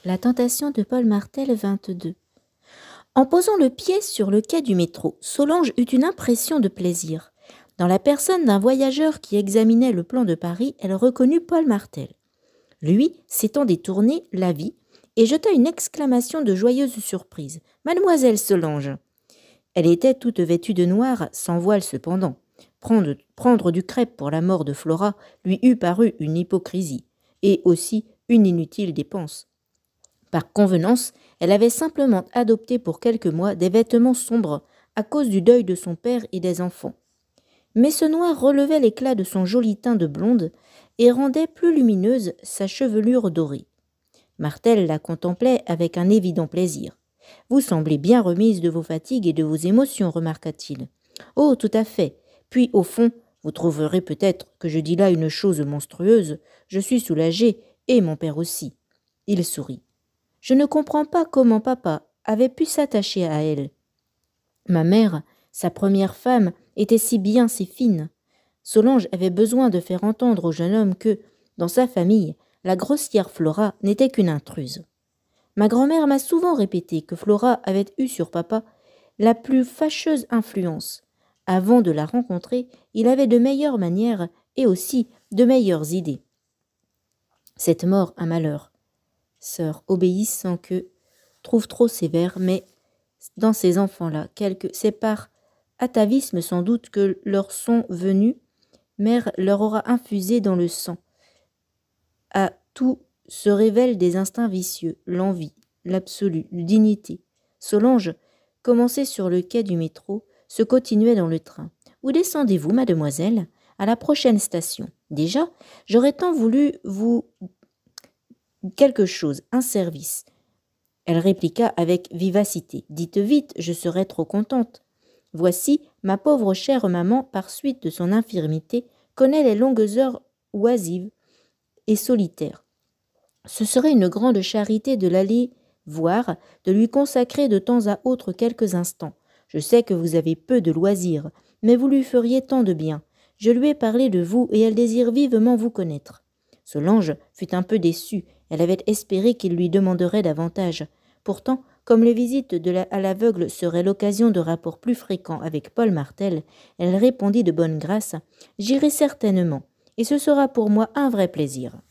La tentation de Paul Martel 22. En posant le pied sur le quai du métro, Solange eut une impression de plaisir. Dans la personne d'un voyageur qui examinait le plan de Paris, elle reconnut Paul Martel. Lui, s'étant détourné, la vit et jeta une exclamation de joyeuse surprise. « Mademoiselle Solange !» Elle était toute vêtue de noir, sans voile cependant. Prendre du crêpe pour la mort de Flora lui eût paru une hypocrisie, et aussi une inutile dépense. Par convenance, elle avait simplement adopté pour quelques mois des vêtements sombres à cause du deuil de son père et des enfants. Mais ce noir relevait l'éclat de son joli teint de blonde et rendait plus lumineuse sa chevelure dorée. Martel la contemplait avec un évident plaisir. « Vous semblez bien remise de vos fatigues et de vos émotions, remarqua-t-il. « Oh, tout à fait. Puis, au fond, vous trouverez peut-être que je dis là une chose monstrueuse. Je suis soulagé, et mon père aussi. » Il sourit. « Je ne comprends pas comment papa avait pu s'attacher à elle. Ma mère, sa première femme, était si bien, si fine. » Solange avait besoin de faire entendre au jeune homme que, dans sa famille, la grossière Flora n'était qu'une intruse. Ma grand-mère m'a souvent répété que Flora avait eu sur papa la plus fâcheuse influence. Avant de la rencontrer, il avait de meilleures manières et aussi de meilleures idées. Cette mort, un malheur. Sœur, obéissent sans que, trouve trop sévère, mais dans ces enfants-là, c'est par atavisme sans doute que leur sont venus, mère leur aura infusé dans le sang. À tout se révèlent des instincts vicieux, l'envie, l'absolu, dignité. Solange, commencée sur le quai du métro, se continuait dans le train. « Où descendez-vous, mademoiselle ? » « À la prochaine station. »« Déjà ? J'aurais tant voulu vous... quelque chose, un service. » Elle répliqua avec vivacité. « Dites vite, je serai trop contente. Voici, ma pauvre chère maman, par suite de son infirmité, connaît les longues heures oisives et solitaires. Ce serait une grande charité de l'aller voir, de lui consacrer de temps à autre quelques instants. Je sais que vous avez peu de loisirs, mais vous lui feriez tant de bien. Je lui ai parlé de vous et elle désire vivement vous connaître. » Solange fut un peu déçue. Elle avait espéré qu'il lui demanderait davantage. Pourtant, comme les visites à l'aveugle seraient l'occasion de rapports plus fréquents avec Paul Martel, elle répondit de bonne grâce « J'irai certainement, et ce sera pour moi un vrai plaisir. »